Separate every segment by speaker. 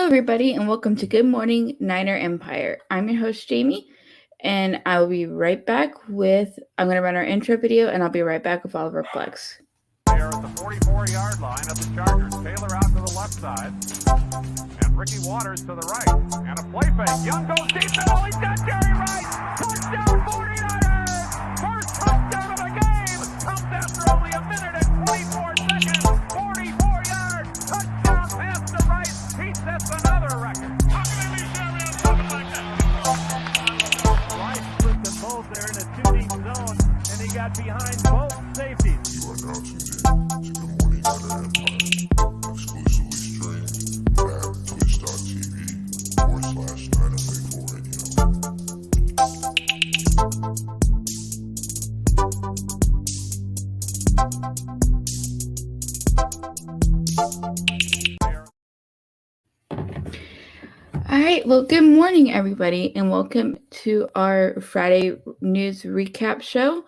Speaker 1: Hello, everybody, and welcome to Good Morning Niner Empire. I'm your host, Jaymie, and I will be right back I'm going to run our intro video, and I'll be right back with all of our plugs.
Speaker 2: They are at the 44-yard line of the Chargers. Taylor out to the left side, and Ricky Waters to the right. And a play fake. Young goes deep middle. He's got Jerry Rice. Touchdown 49ers! First touchdown of the game comes after only a minute and 24 seconds. 44 yards. Touchdown pass to Rice. He sets another record. How can they be Jerry on something like that? Rice flipped them both there in a two-deep zone, and he got behind both safeties.
Speaker 3: You are now tuned in to Good Morning Niner Empire, exclusively streamed at twitch.tv/9faithful
Speaker 1: All right, well, good morning, everybody, and welcome to our Friday news recap show.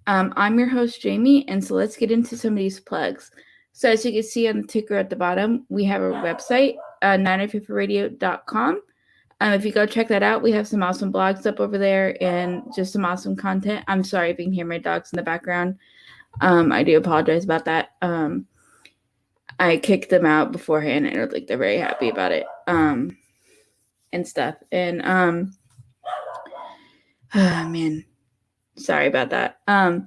Speaker 1: I'm your host, Jaymie, and so let's get into some of these plugs. So as you can see on the ticker at the bottom, we have our website, ninerfifthradio.com. If you go check that out, we have some awesome blogs up over there and just some awesome content. I'm sorry if you can hear my dogs in the background. I do apologize about that. I kicked them out beforehand, and they're very happy about it, and stuff. And oh man, sorry about that. Go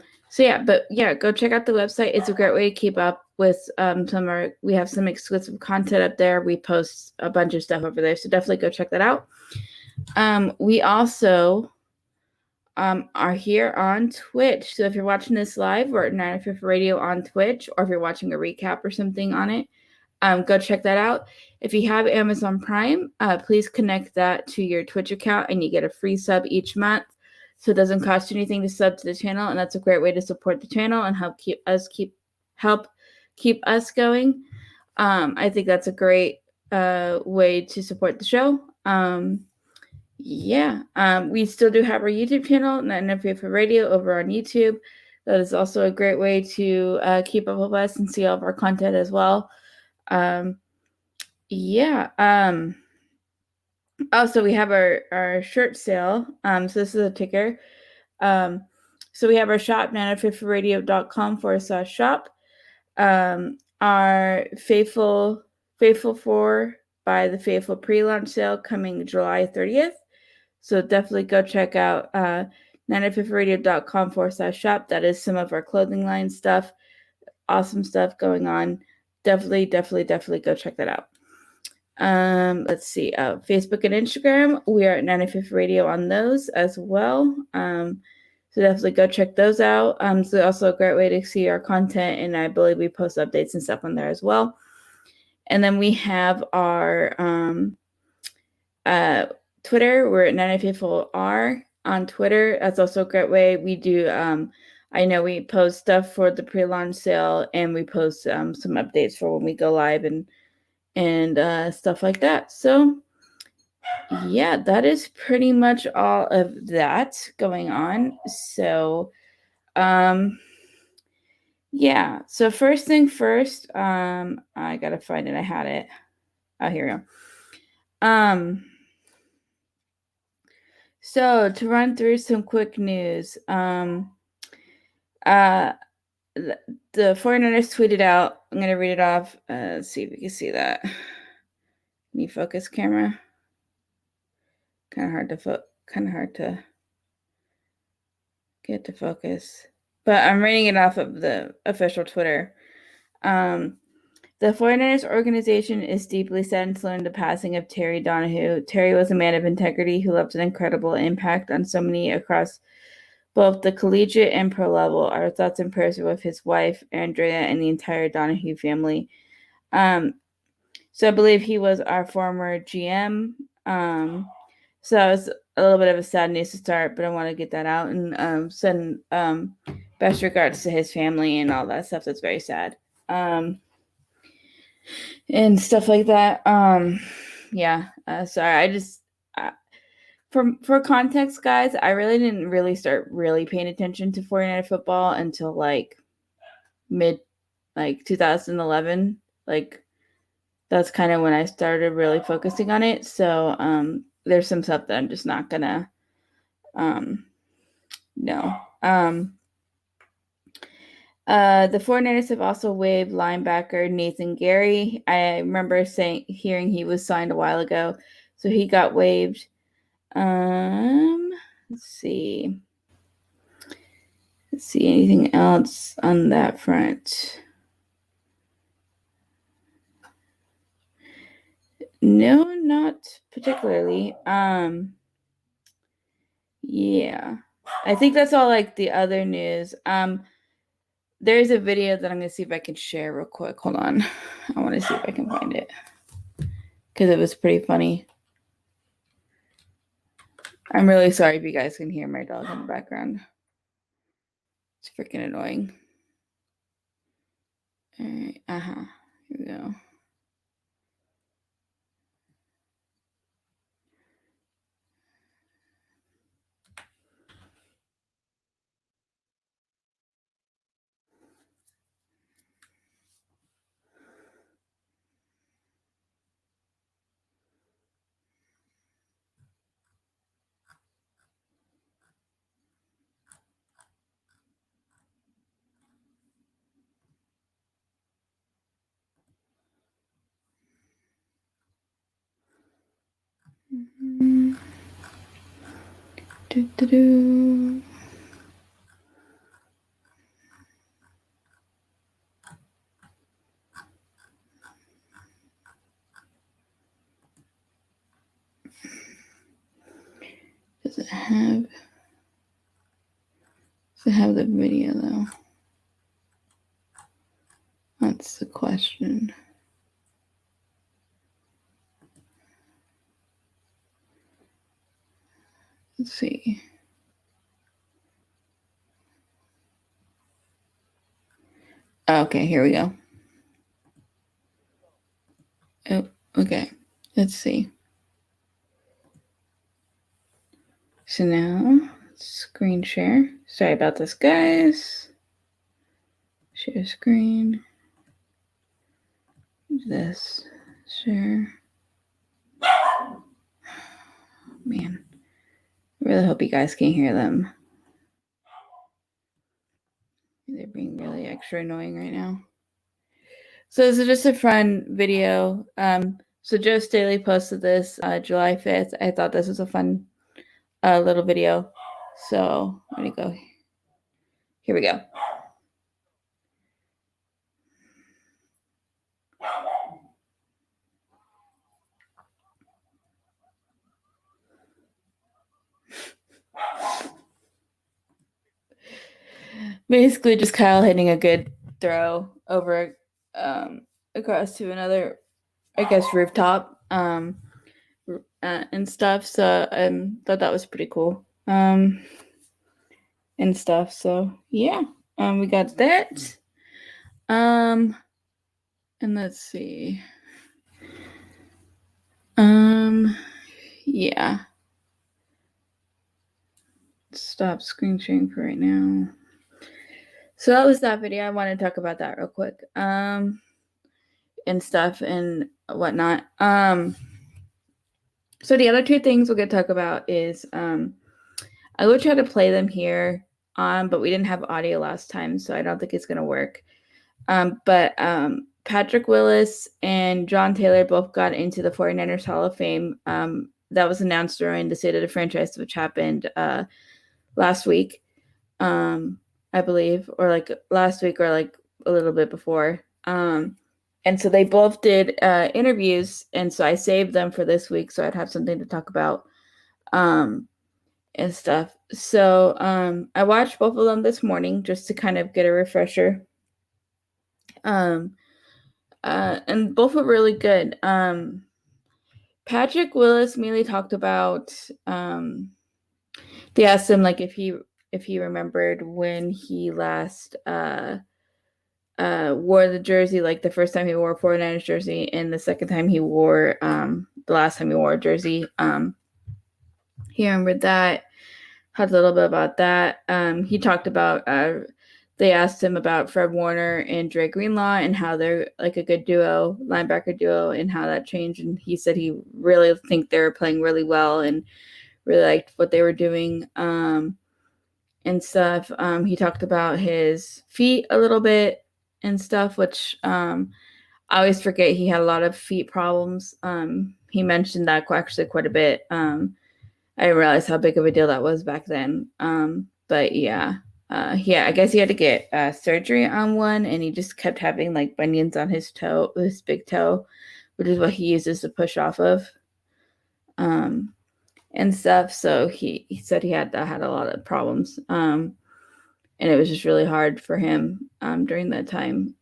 Speaker 1: check out the website. It's a great way to keep up with we have some exclusive content up there. We post a bunch of stuff over there, so definitely go check that out. We also are here on Twitch. So if you're watching this live, we're at 95th Radio on Twitch, or if you're watching a recap or something on it, go check that out. If you have Amazon Prime, please connect that to your Twitch account, and you get a free sub each month. So it doesn't cost you anything to sub to the channel, and that's a great way to support the channel and help keep us going. I think that's a great way to support the show. We still do have our YouTube channel, 95th Radio, over on YouTube. That is also a great way to keep up with us and see all of our content as well. Also, we have our shirt sale. So this is a ticker. So we have our shop, 95thradio.com/shop. Our Faithful 4 by the Faithful pre-launch sale coming July 30th. So definitely go check out 95thradio.com/shop. That is some of our clothing line stuff. Awesome stuff going on. Definitely go check that out. Let's see. Facebook and Instagram, we are at 95th Radio on those as well. So definitely go check those out. So also a great way to see our content, and I believe we post updates and stuff on there as well. And then we have our Twitter. We're at 95thR on Twitter. That's also a great way. We do. I know we post stuff for the pre-launch sale, and we post some updates for when we go live and stuff like that. So yeah, that is pretty much all of that going on. So so first thing first, I gotta find it. I had it. Oh, here we go. So to run through some quick news, the 49ers tweeted out. I'm going to read it off. Let's see if you can see that. Can you focus, camera? Kind of hard to get to focus. But I'm reading it off of the official Twitter. The 49ers organization is deeply saddened to learn the passing of Terry Donahue. Terry was a man of integrity who left an incredible impact on so many across both the collegiate and pro level. Our thoughts and prayers are with his wife, Andrea, and the entire Donahue family. So I believe he was our former GM. So it's a little bit of a sad news to start, but I want to get that out and send best regards to his family and all that stuff. That's very sad. And stuff like that. Sorry, for context, guys, I really didn't start paying attention to 49er football until mid 2011. that's kind of when I started really focusing on it. So there's some stuff that I'm just not gonna no. The 49ers have also waived linebacker Nathan Gary. I remember hearing he was signed a while ago, so he got waived. Let's see. Let's see anything else on that front. No, not particularly. Yeah. I think that's all like the other news. There's a video that I'm gonna see if I can share real quick. Hold on. I want to see if I can find it. Because it was pretty funny. I'm really sorry if you guys can hear my dog in the background. It's freaking annoying. All right. Here we go. Do-do-do. Does it have the video though? That's the question. Let's see. Okay, here we go. Oh, okay. Let's see. So now, screen share. Sorry about this, guys. Share screen. This. Share. Man. I really hope you guys can hear them. They're being really extra annoying right now. So this is just a fun video. So Joe Staley posted this July 5th. I thought this was a fun little video. So let me go. Here we go. Basically just Kyle hitting a good throw over across to another, I guess, rooftop and stuff. So thought that was pretty cool and stuff. So yeah, we got that. And let's see. Yeah. Stop screen sharing for right now. So that was that video. I want to talk about that real quick. And stuff and whatnot. So the other two things we're gonna talk about is I will try to play them here but we didn't have audio last time, so I don't think it's gonna work. But Patrick Willis and John Taylor both got into the 49ers Hall of Fame. That was announced during the State of the Franchise, which happened last week, I believe, or like last week or like a little bit before. And so they both did interviews, and so I saved them for this week so I'd have something to talk about and stuff. So I watched both of them this morning just to kind of get a refresher. And both were really good. Patrick Willis mainly talked about they asked him like if he remembered when he last wore the jersey, like the first time he wore a 49ers jersey and the second time he wore the last time he wore a jersey. He remembered that, talked a little bit about that. He talked about they asked him about Fred Warner and Dre Greenlaw and how they're like a good duo, linebacker duo, and how that changed. And he said he really think they were playing really well and really liked what they were doing and stuff. He talked about his feet a little bit and stuff, which I always forget he had a lot of feet problems. He mentioned that actually quite a bit. I didn't realize how big of a deal that was back then. But yeah, I guess he had to get surgery on one, and he just kept having like bunions on his toe, his big toe, which is what he uses to push off of, and stuff. So he said he had a lot of problems, and it was just really hard for him during that time.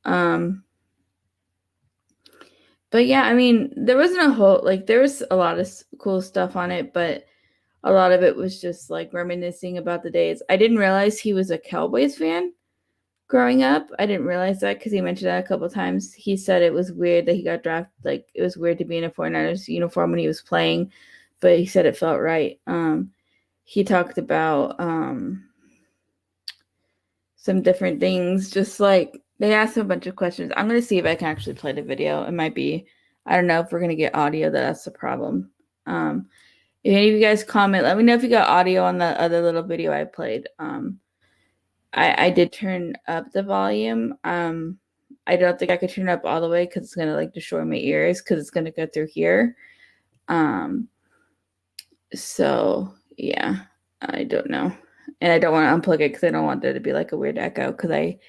Speaker 1: But yeah, I mean, there wasn't a whole there was a lot of cool stuff on it, but a lot of it was just like reminiscing about the days. I didn't realize he was a Cowboys fan growing up. I didn't realize that because he mentioned that a couple of times. He said it was weird that he got drafted. Like it was weird to be in a 49ers uniform when he was playing, but he said it felt right. He talked about some different things, just like they asked him a bunch of questions. I'm going to see if I can actually play the video. It might be, I don't know if we're going to get audio. That's the problem. If any of you guys comment, let me know if you got audio on the other little video I played. I did turn up the volume. I don't think I could turn it up all the way because it's gonna like destroy my ears because it's gonna go through here. So yeah, I don't know, and I don't want to unplug it because I don't want there to be like a weird echo because I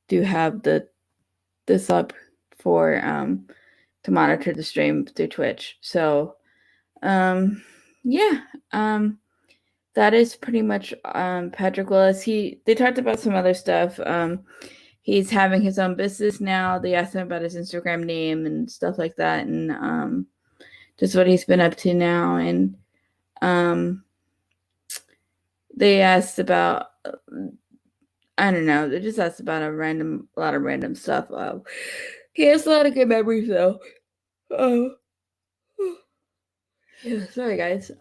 Speaker 1: do have this up for to monitor the stream through Twitch. So yeah, that is pretty much Patrick Willis. They talked about some other stuff. He's having his own business now. They asked him about his Instagram name and stuff like that, and just what he's been up to now. And they asked about, I don't know, they just asked about a lot of random stuff. He has a lot of good memories though. Yeah, sorry guys.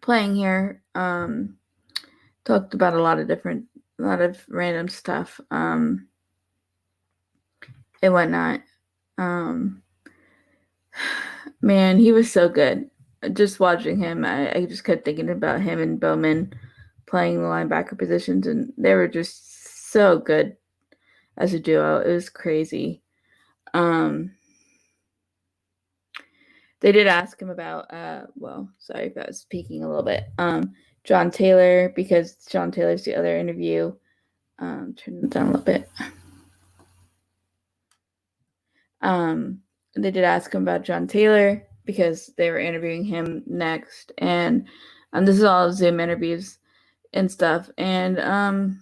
Speaker 1: Playing here, talked about a lot of random stuff, and whatnot. Man, he was so good. Just watching him, I just kept thinking about him and Bowman playing the linebacker positions, and they were just so good as a duo. It was crazy. They did ask him about, sorry if I was speaking a little bit, John Taylor, because John Taylor's the other interview. Turn it down a little bit. They did ask him about John Taylor because they were interviewing him next, and this is all Zoom interviews and stuff. And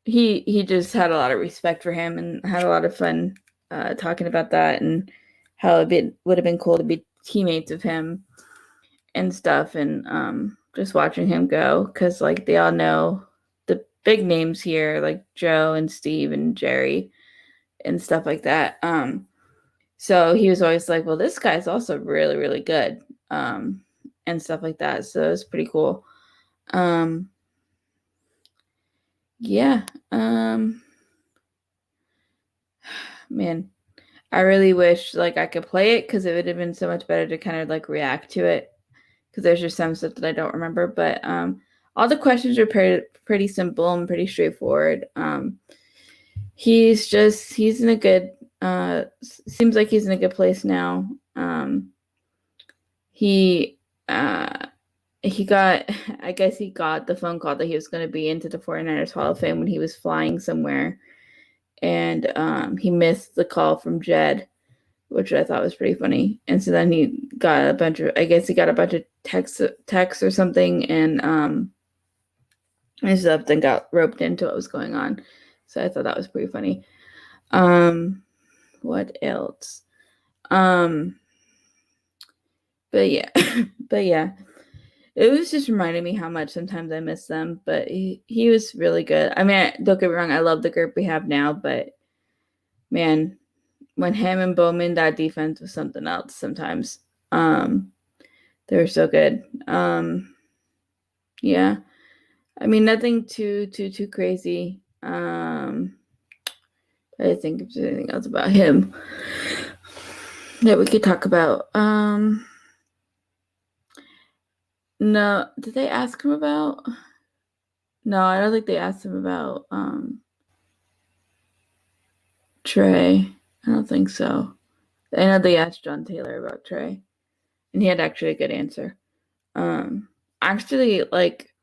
Speaker 1: he just had a lot of respect for him and had a lot of fun talking about that and how it would have been cool to be teammates with him and stuff, and just watching him go because like they all know the big names here like Joe and Steve and Jerry and stuff like that. So he was always like, well, this guy's also really, really good, and stuff like that. So it was pretty cool. Yeah. Man, I really wish like I could play it because it would have been so much better to kind of like react to it because there's just some stuff that I don't remember. But all the questions are pretty simple and pretty straightforward. He's in a good seems like he's in a good place now. He got I guess he got the phone call that he was going to be into the 49ers Hall of Fame when he was flying somewhere, and he missed the call from Jed, which I thought was pretty funny. And so then he got a bunch of texts or something, and stuff, then got roped into what was going on. So I thought that was pretty funny. What else? But yeah, it was just reminding me how much sometimes I miss them. But he was really good. I mean, don't get me wrong, I love the group we have now, but man, when him and Bowman, that defense was something else sometimes. They were so good. Yeah. I mean, nothing too crazy. I think if there's anything else about him that we could talk about. No, did they ask him about? No, I don't think they asked him about Trey. I don't think so. I know they asked John Taylor about Trey, and he had actually a good answer. Actually, like,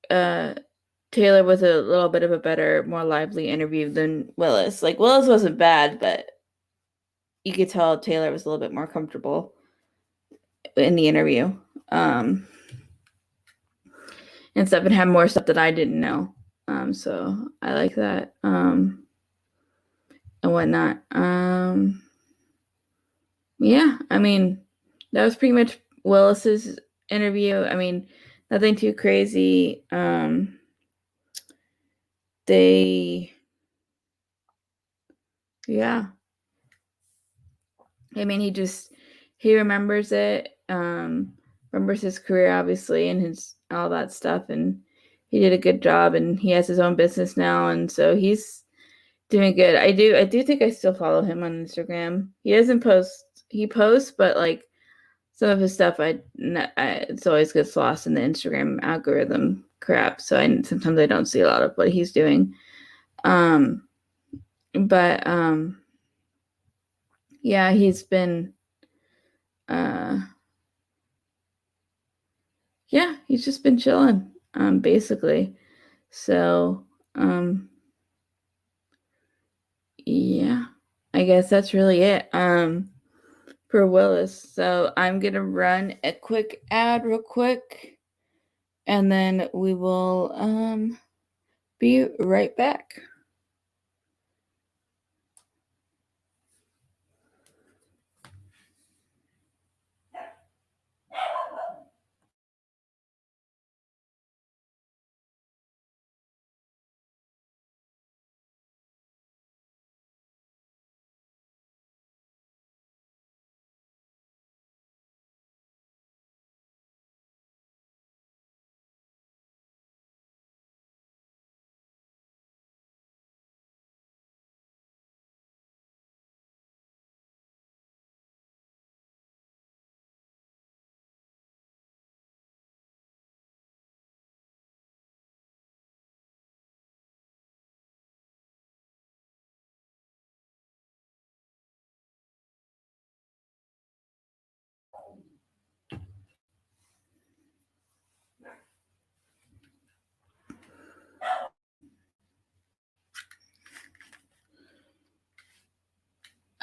Speaker 1: Taylor was a little bit of a better, more lively interview than Willis. Like, Willis wasn't bad, but you could tell Taylor was a little bit more comfortable in the interview. And stuff, and had more stuff that I didn't know. So I like that. And whatnot. Yeah, I mean, that was pretty much Willis's interview. I mean, nothing too crazy. Yeah. I mean, he remembers it, remembers his career, obviously, and his all that stuff, and he did a good job, and he has his own business now, and so he's doing good. I do think I still follow him on Instagram. He doesn't post. He posts, but like some of his stuff, it's always gets lost in the Instagram algorithm crap. So sometimes I don't see a lot of what he's doing. But yeah, he's been yeah, he's just been chilling, basically. So yeah, I guess that's really it. For Willis. So I'm gonna run a quick ad real quick, and then we will be right back.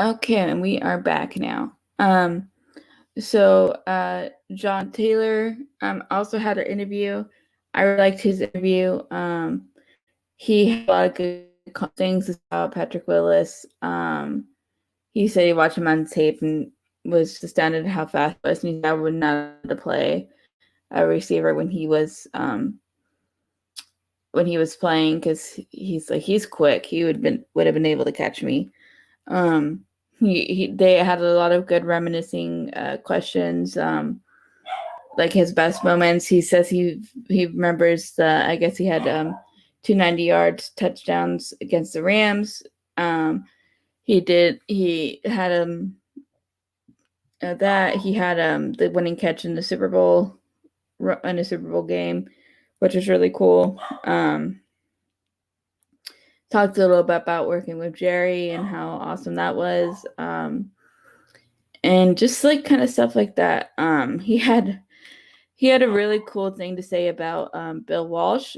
Speaker 1: Okay, and we are back now. So John Taylor also had an interview. I really liked his interview. He had a lot of good things about Patrick Willis. He said he watched him on tape and was astounded at how fast he was, and he said I would not have to play a receiver when he was playing, because he's quick. He would have been able to catch me. They had a lot of good reminiscing questions, like his best moments. He says he remembers I guess he had 290 yards touchdowns against the Rams. He had the winning catch in the Super Bowl game, which was really cool. Talked a little bit about working with Jerry and how awesome that was. And just like kind of stuff like that. He had a really cool thing to say about Bill Walsh.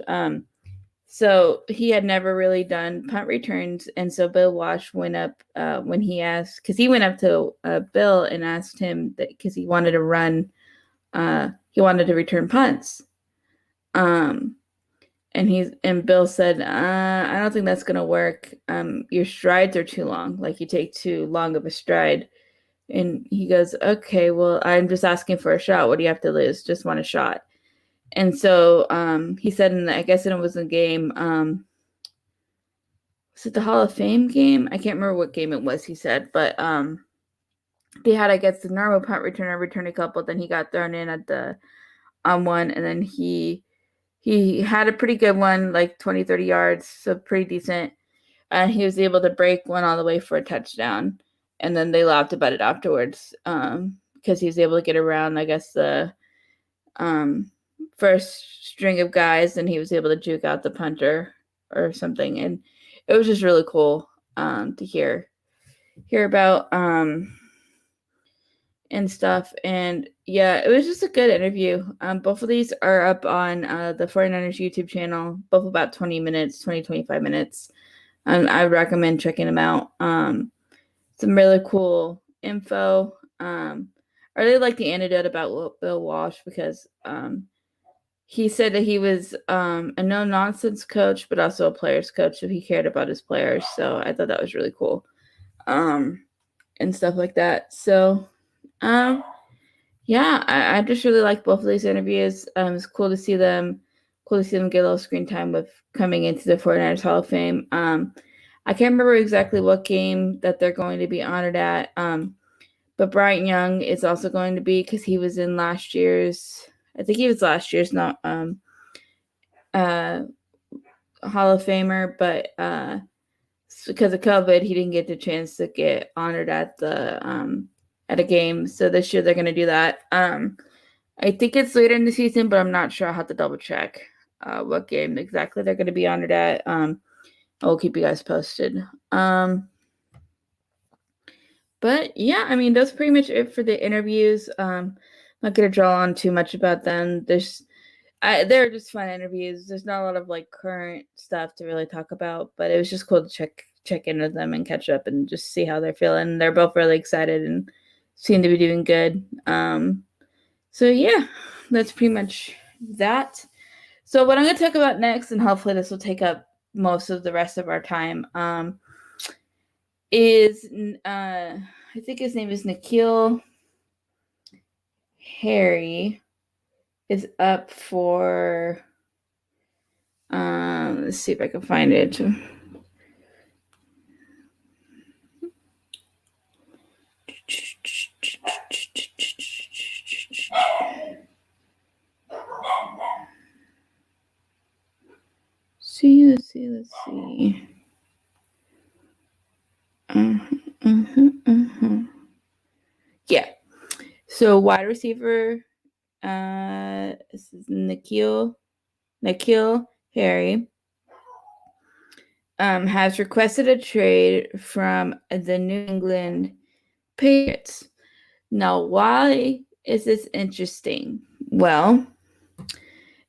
Speaker 1: So he had never really done punt returns, and so Bill Walsh went up when he asked, because he went up to Bill and asked him that because he wanted to return punts. And Bill said, I don't think that's gonna work. Your strides are too long. Like, you take too long of a stride. And he goes, okay, well, I'm just asking for a shot. What do you have to lose? Just want a shot. And so he said, I guess it was a game. Was it the Hall of Fame game? I can't remember what game it was, he said. But they had, I guess, the normal punt returner return a couple. Then he got thrown in on one. And then he he had a pretty good one, like 20, 30 yards, so pretty decent. And he was able to break one all the way for a touchdown. And then they laughed about it afterwards because he was able to get around, I guess, the first string of guys, and he was able to juke out the punter or something. And it was just really cool to hear about and stuff. And yeah, it was just a good interview. Both of these are up on the 49ers YouTube channel, both about 20 minutes, 20, 25 minutes. I would recommend checking them out. Some really cool info. I really like the anecdote about Bill Walsh because he said that he was a no-nonsense coach, but also a player's coach, so he cared about his players. So I thought that was really cool and stuff like that. So, yeah, I just really like both of these interviews. It's cool to see them. Cool to see them get a little screen time with coming into the 49ers Hall of Fame. I can't remember exactly what game that they're going to be honored at, but Bryant Young is also going to be because he was in last year's. I think he was last year's not Hall of Famer, but because of COVID, he didn't get the chance to get honored at a game. So this year they're going to do that. I think it's later in the season, but I'm not sure. I'll have to double check what game exactly they're going to be honored at. I'll keep you guys posted. But yeah, I mean, that's pretty much it for the interviews. I'm not going to draw on too much about them. They're just fun interviews. There's not a lot of like current stuff to really talk about, but it was just cool to check in with them and catch up and just see how they're feeling. They're both really excited and seem to be doing good. So yeah, that's pretty much that. So what I'm going to talk about next, and hopefully this will take up most of the rest of our time, is I think his name is N'Keal Harry is up for let's see if I can find it. Let's see. Yeah. So wide receiver, this is N'Keal Harry, has requested a trade from the New England Patriots. Now, why is this interesting? Well,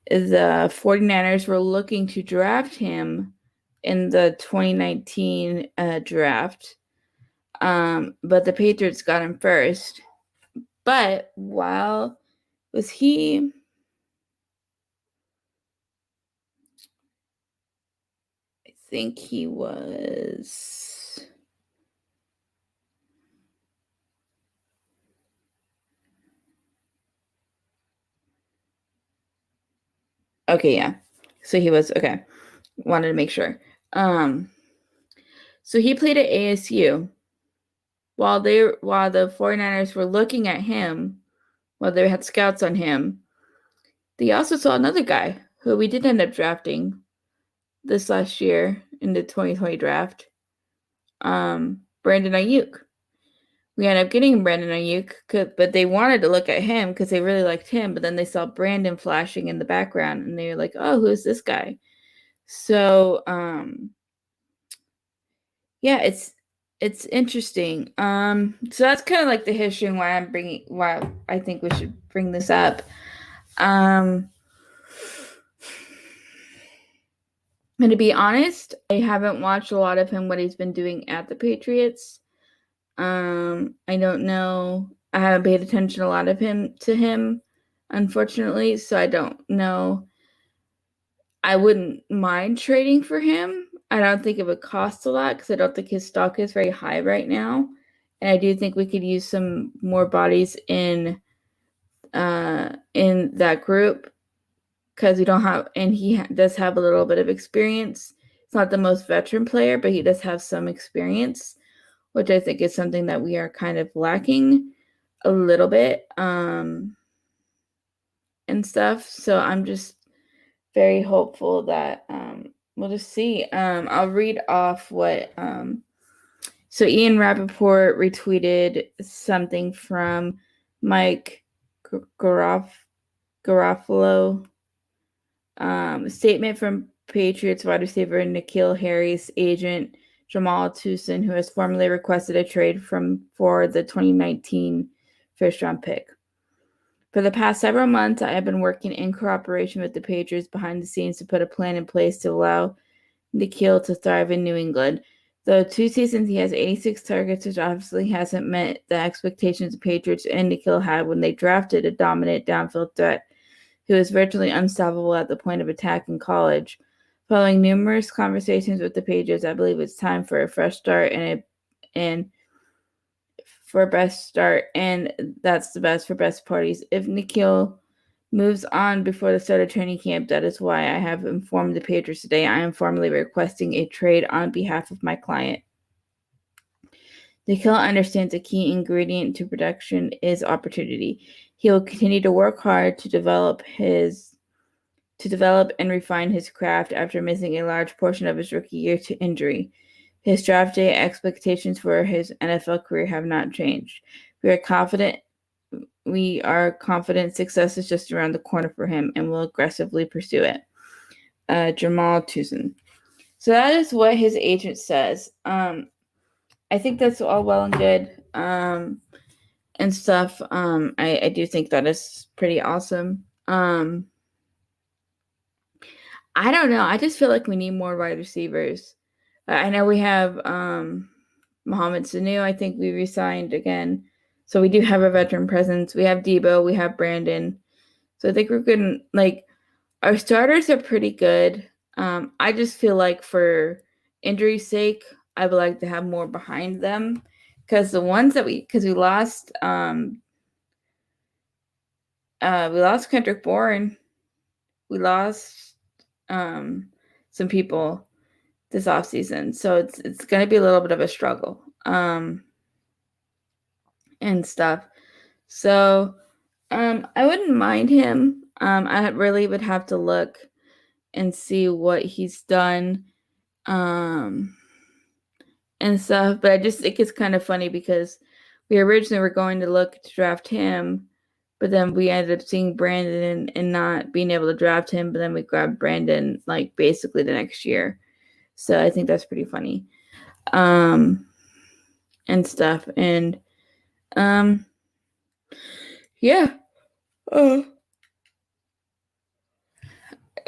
Speaker 1: the 49ers were looking to draft him in the 2019 draft, but the Patriots got him first. But was he? I think he was. Okay, yeah. So he was okay. Wanted to make sure. So he played at ASU while the 49ers were looking at him, while they had scouts on him. They also saw another guy who we did end up drafting this last year in the 2020 draft. Brandon Ayuk. We ended up getting Brandon Ayuk, but they wanted to look at him because they really liked him. But then they saw Brandon flashing in the background, and they were like, "Oh, who's this guy?" So, yeah, it's interesting. So that's kind of like the history and why I think we should bring this up. And to be honest, I haven't watched a lot of him, what he's been doing at the Patriots. I don't know. I haven't paid attention a lot to him, unfortunately, so I don't know. I wouldn't mind trading for him. I don't think it would cost a lot because I don't think his stock is very high right now. And I do think we could use some more bodies in that group because we don't have, and he does have a little bit of experience. It's not the most veteran player, but he does have some experience, which I think is something that we are kind of lacking a little bit and stuff. So I'm just very hopeful that we'll just see. I'll read off what so Ian Rappaport retweeted something from Mike Garofalo. Statement from Patriots wide receiver N'Keal Harry's agent Jamal Tucson, who has formally requested a trade for the 2019 first-round pick. For the past several months, I have been working in cooperation with the Patriots behind the scenes to put a plan in place to allow N'Keal to thrive in New England. Though 2 seasons, he has 86 targets, which obviously hasn't met the expectations the Patriots and N'Keal had when they drafted a dominant downfield threat who was virtually unstoppable at the point of attack in college. Following numerous conversations with the Patriots, I believe it's time for a fresh start and for best start, and that's the best for best parties. If N'Keal moves on before the start of training camp, that is why I have informed the Patriots today. I am formally requesting a trade on behalf of my client. N'Keal understands a key ingredient to production is opportunity. He will continue to work hard to develop and refine his craft after missing a large portion of his rookie year to injury. His draft day expectations for his NFL career have not changed. We are confident success is just around the corner for him and will aggressively pursue it. Jamal Tucson. So that is what his agent says. I think that's all well and good and stuff. I do think that is pretty awesome. I don't know. I just feel like we need more wide receivers. I know we have Mohamed Sanu. I think we re-signed again. So we do have a veteran presence. We have Debo. We have Brandon. So I think we're good. Like, our starters are pretty good. I just feel like for injury's sake, I would like to have more behind them. Because the ones that we lost Kendrick Bourne. We lost some people this offseason. So it's going to be a little bit of a struggle and stuff. So I wouldn't mind him. I really would have to look and see what he's done and stuff. But I just think it's kind of funny because we originally were going to look to draft him, but then we ended up seeing Brandon and not being able to draft him. But then we grabbed Brandon like basically the next year. So I think that's pretty funny. And stuff. And yeah.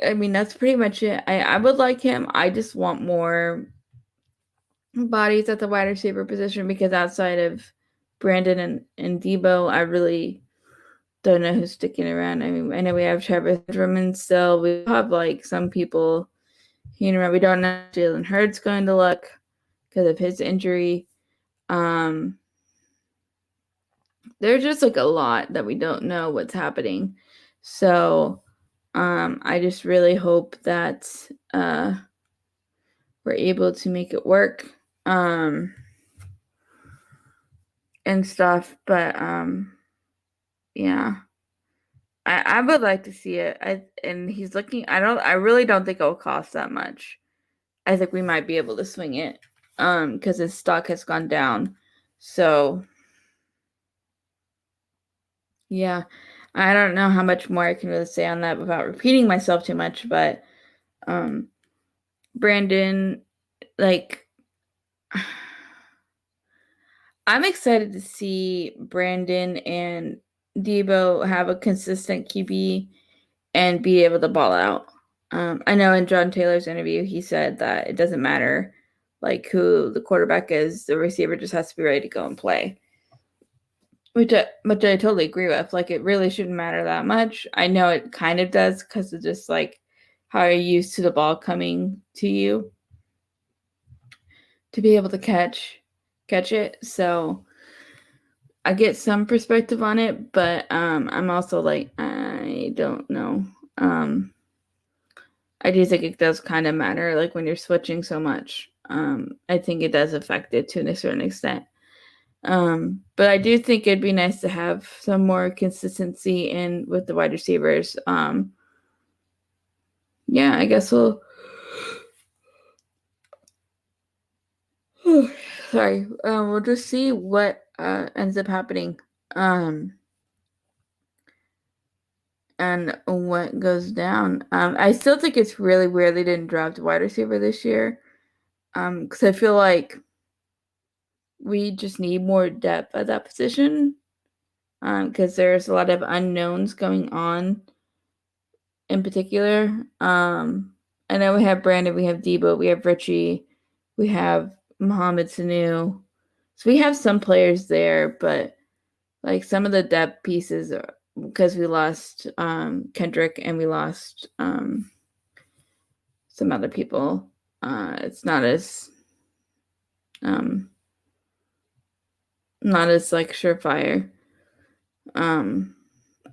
Speaker 1: I mean, that's pretty much it. I would like him. I just want more bodies at the wide receiver position because outside of Brandon and Debo, I really don't know who's sticking around. I mean, I know we have Travis Benjamin still. We have like some people, we don't know if Jalen Hurts going to look because of his injury. There's just like a lot that we don't know what's happening. So I just really hope that we're able to make it work and stuff. But yeah, I would like to see it. And he's looking. I really don't think it'll cost that much. I think we might be able to swing it because his stock has gone down. So yeah, I don't know how much more I can really say on that without repeating myself too much. But Brandon, like, I'm excited to see Brandon and Debo have a consistent QB and be able to ball out. I know in John Taylor's interview, he said that it doesn't matter like who the quarterback is, the receiver just has to be ready to go and play. Which I totally agree with. Like, it really shouldn't matter that much. I know it kind of does because of just like how you're used to the ball coming to you to be able to catch it. So I get some perspective on it, but I'm also like, I don't know. I do think it does kind of matter, like when you're switching so much. I think it does affect it to a certain extent. But I do think it'd be nice to have some more consistency in with the wide receivers. yeah, I guess we'll. Sorry. We'll just see what ends up happening. And what goes down. I still think it's really weird they didn't draft a wide receiver this year. Because I feel like we just need more depth at that position. Because there's a lot of unknowns going on in particular. I know we have Brandon, we have Debo, we have Richie, we have Mohamed Sanu. So we have some players there, but like some of the depth pieces are because we lost Kendrick and we lost some other people. It's not as like surefire. And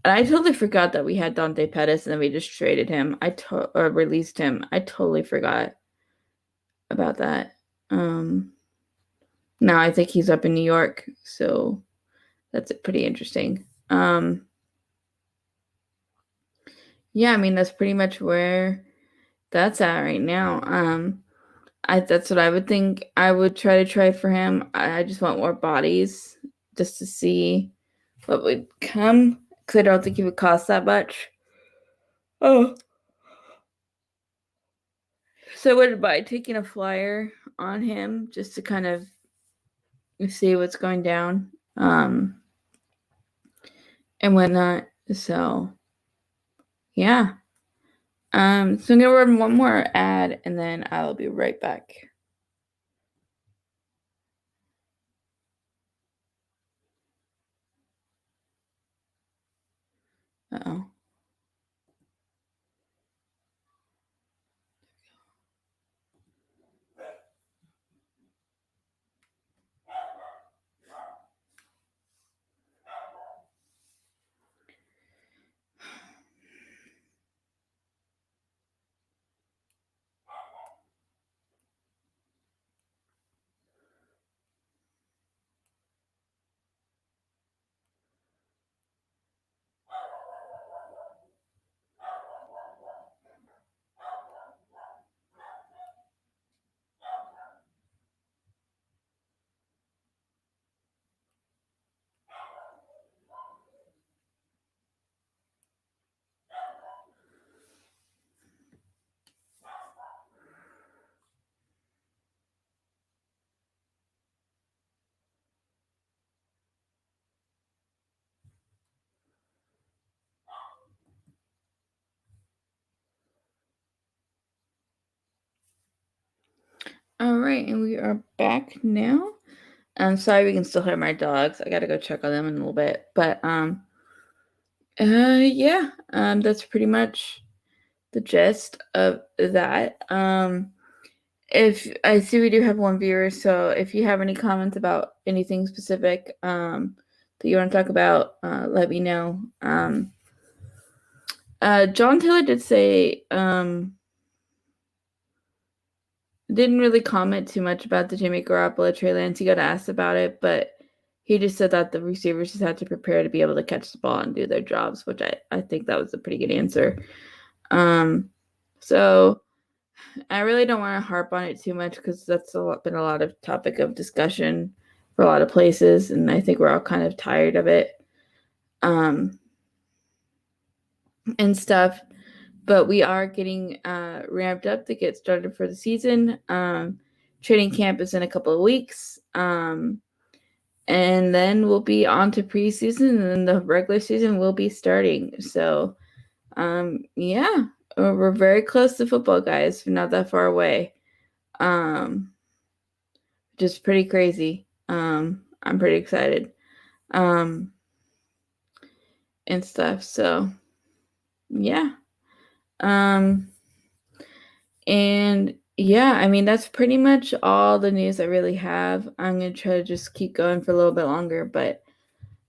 Speaker 1: I totally forgot that we had Dante Pettis and then we just traded him. Or released him. I totally forgot about that. Now I think he's up in New York, so that's pretty interesting. Yeah, I mean that's pretty much where that's at right now. That's what I would think. I would try to trade for him. I just want more bodies just to see what would come because I don't think he would cost that much. Oh, so I wouldn't mind taking a flyer on him just to kind of see what's going down, and whatnot. So, yeah. So I'm gonna run one more ad and then I'll be right back. Uh-oh. All right, and we are back now. I'm sorry we can still hear my dogs. I gotta go check on them in a little bit. But yeah, that's pretty much the gist of that. If I see we do have one viewer, so if you have any comments about anything specific that you want to talk about, let me know. John Taylor did say didn't really comment too much about the Jimmy Garoppolo Trey Lance. He got asked about it, but he just said that the receivers just had to prepare to be able to catch the ball and do their jobs, which I think that was a pretty good answer. So I really don't want to harp on it too much because that's been a lot of topic of discussion for a lot of places, and I think we're all kind of tired of it and stuff. But we are getting ramped up to get started for the season. Training camp is in a couple of weeks. And then we'll be on to preseason, and then the regular season will be starting. So, yeah, we're very close to football, guys. We're not that far away. Just pretty crazy. I'm pretty excited. And stuff. So, yeah. And yeah, I mean, that's pretty much all the news I really have. I'm going to try to just keep going for a little bit longer, but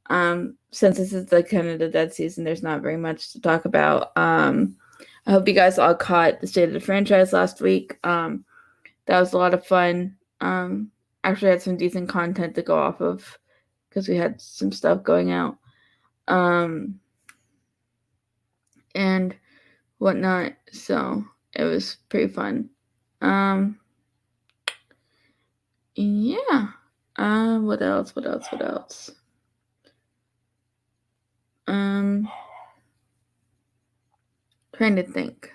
Speaker 1: since this is the kind of the dead season, there's not very much to talk about. I hope you guys all caught the state of the franchise last week. That was a lot of fun. Actually had some decent content to go off of because we had some stuff going out. And whatnot. So it was pretty fun. Yeah. What else? Trying to think.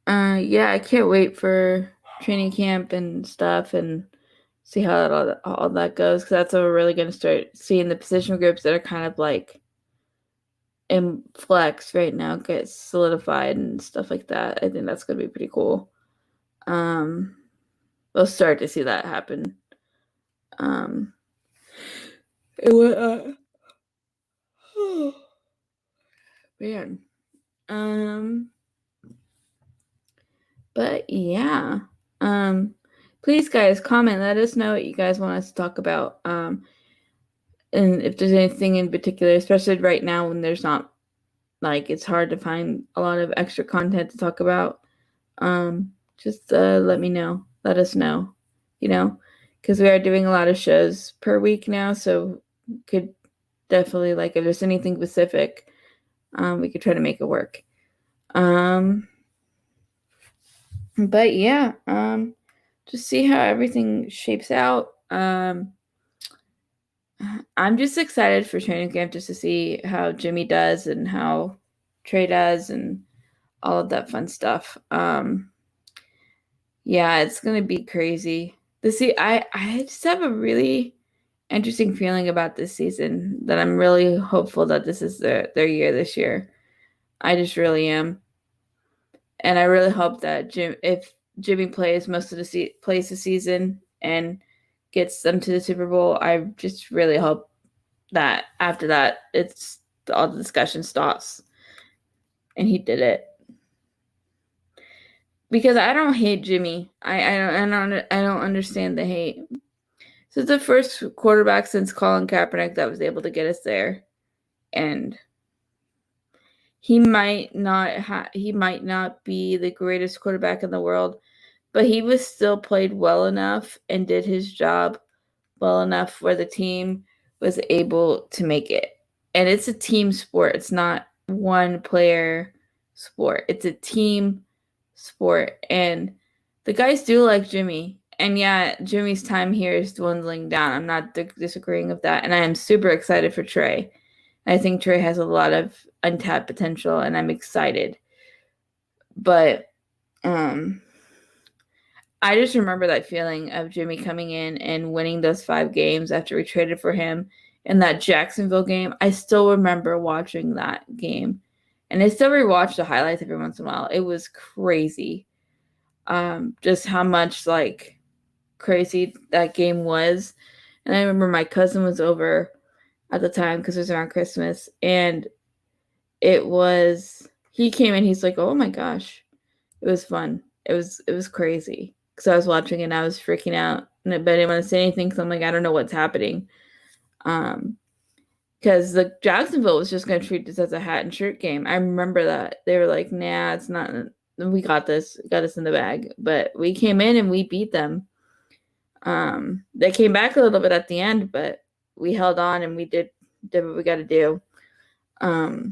Speaker 1: Yeah, I can't wait for training camp and stuff and see how all that goes, because that's when we're really going to start seeing the position groups that are kind of like in flex right now get solidified and stuff like that. I think that's going to be pretty cool. We'll start to see that happen. It was, man. But yeah. Please guys comment, let us know what you guys want us to talk about. And if there's anything in particular, especially right now when there's not, like, it's hard to find a lot of extra content to talk about. Just let me know. Let us know, because we are doing a lot of shows per week now, so could definitely, like, if there's anything specific, we could try to make it work. But yeah, just see how everything shapes out. I'm just excited for training camp just to see how Jaymie does and how Trey does and all of that fun stuff. Yeah, it's gonna be crazy. I just have a really interesting feeling about this season, that I'm really hopeful that this is their year this year. I just really am, and I really hope that if Jaymie plays most of plays the season and gets them to the Super Bowl, I just really hope that after that all the discussion stops and he did it. Because I don't hate Jaymie. I don't understand the hate. So it's the first quarterback since Colin Kaepernick that was able to get us there, and he might not be the greatest quarterback in the world, but he was still played well enough and did his job well enough where the team was able to make it. And it's a team sport. It's not one player sport. It's a team sport. And the guys do like Jaymie. And yeah, Jaymie's time here is dwindling down. I'm not disagreeing with that. And I am super excited for Trey. I think Trey has a lot of untapped potential, and I'm excited. But I just remember that feeling of Jaymie coming in and winning those 5 games after we traded for him in that Jacksonville game. I still remember watching that game, and I still rewatch the highlights every once in a while. It was crazy, just how much like crazy that game was. And I remember my cousin was over at the time because it was around Christmas, and he came in. He's like, "Oh my gosh, it was fun. It was crazy." Because I was watching it and I was freaking out, but I didn't want to say anything because I'm like, I don't know what's happening. Because the Jacksonville was just going to treat this as a hat and shirt game. I remember that they were like, "Nah, it's not. We got this. Got us in the bag." But we came in and we beat them. They came back a little bit at the end, but we held on and we did what we got to do. I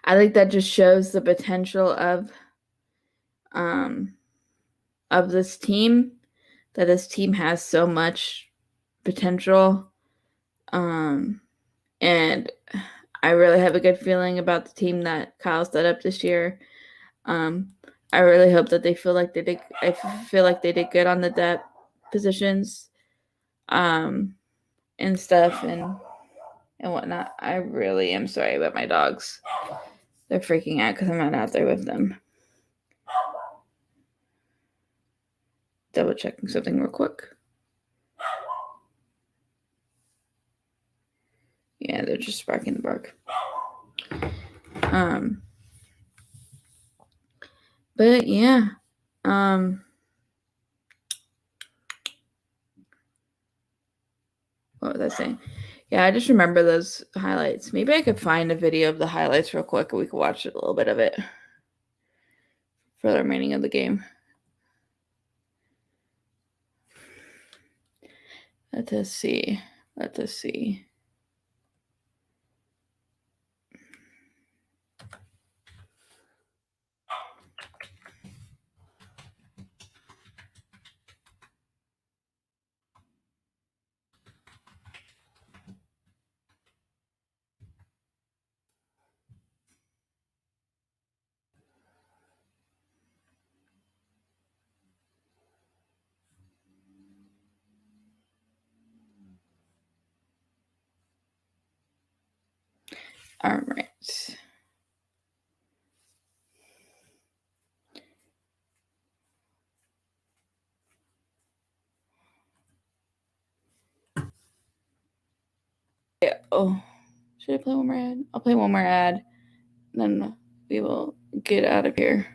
Speaker 1: think that just shows the potential of this team, that this team has so much potential. And I really have a good feeling about the team that Kyle set up this year. I really hope that they feel like they did. I feel like they did good on the depth positions, and stuff and whatnot. I really am sorry about my dogs. They're freaking out because I'm not out there with them. Double checking something real quick. Yeah, they're just barking the bark. But yeah. What was I saying? Yeah, I just remember those highlights. Maybe I could find a video of the highlights real quick and we could watch a little bit of it for the remaining of the game. Let us see. All right. Yeah. Oh, should I play one more ad? I'll play one more ad, then we will get out of here.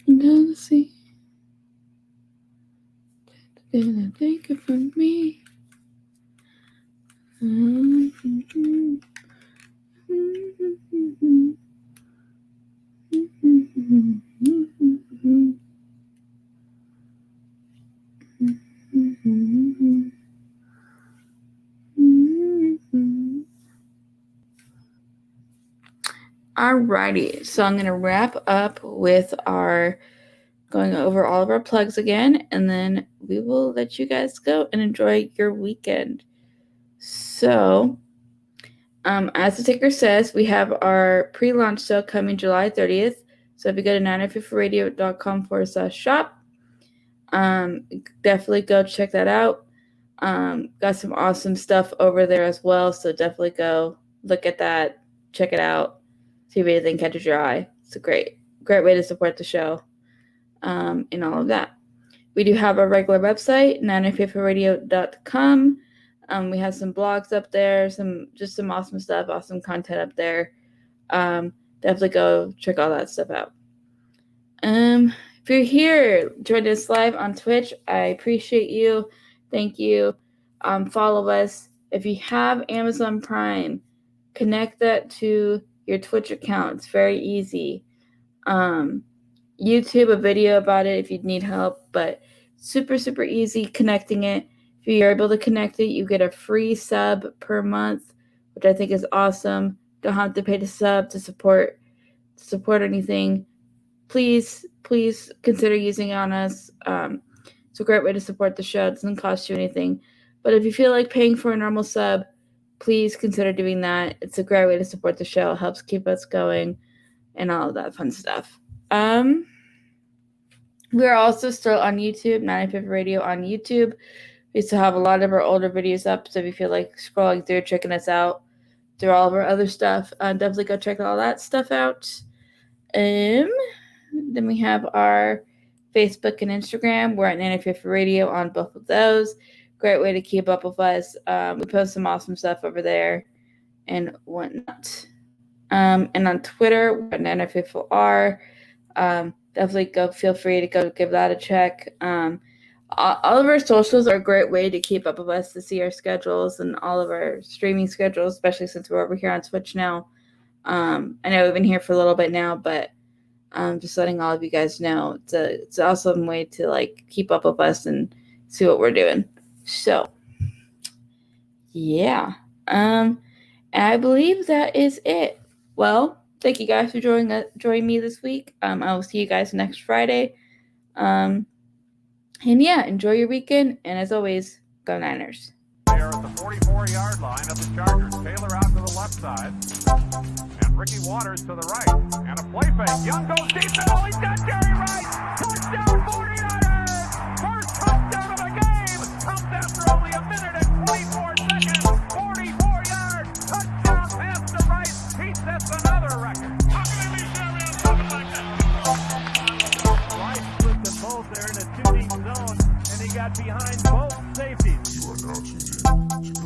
Speaker 1: I'm gonna see. Didn't take it from me. Alrighty, so I'm gonna wrap up with our going over all of our plugs again, and then we will let you guys go and enjoy your weekend. So, as the ticker says, we have our pre-launch sale coming July 30th. So if you go to 905radio.com/shop, definitely go check that out. Got some awesome stuff over there as well, so definitely go look at that, check it out, see if anything catches your eye. It's a great way to support the show, and all of that. We do have our regular website, 905radio.com. We have some blogs up there, some awesome stuff, awesome content up there. Definitely go check all that stuff out. If you're here, join us live on Twitch. I appreciate you. Thank you. Follow us. If you have Amazon Prime, connect that to your Twitch account. It's very easy. YouTube, a video about it if you need help, but super, super easy connecting it. If you're able to connect it, you get a free sub per month, which I think is awesome. Don't have to pay to sub to support anything. Please consider using it on us. It's a great way to support the show. It doesn't cost you anything. But if you feel like paying for a normal sub, please consider doing that. It's a great way to support the show. It helps keep us going and all of that fun stuff. We're also still on YouTube, 905 Radio on YouTube. We still have a lot of our older videos up, so if you feel like scrolling through, checking us out through all of our other stuff, definitely go check all that stuff out. Then we have our Facebook and Instagram. We're at 905 Radio on both of those. Great way to keep up with us. We post some awesome stuff over there and whatnot. And on Twitter, we're at 905R. Definitely feel free to go give that a check. All of our socials are a great way to keep up with us, to see our schedules and all of our streaming schedules, especially since we're over here on Twitch now. I know we've been here for a little bit now, but just letting all of you guys know, it's an awesome way to like keep up with us and see what we're doing. So, yeah. I believe that is it. Well, thank you guys for joining me this week. I will see you guys next Friday. And yeah, enjoy your weekend. And as always, go Niners.
Speaker 2: They are at the 44-yard line of the Chargers. Taylor out to the left side. And Ricky Waters to the right. And a play fake. Young goes deep middle. He's got Jerry Rice. Touchdown 49ers. First touchdown of the game. Comes after only a minute and 24 seconds. 44-yard touchdown pass to Rice. He sets another record. Rice flipped them both. They're in a 2-deep zone. And he got behind both safeties.
Speaker 3: You are now tuned in to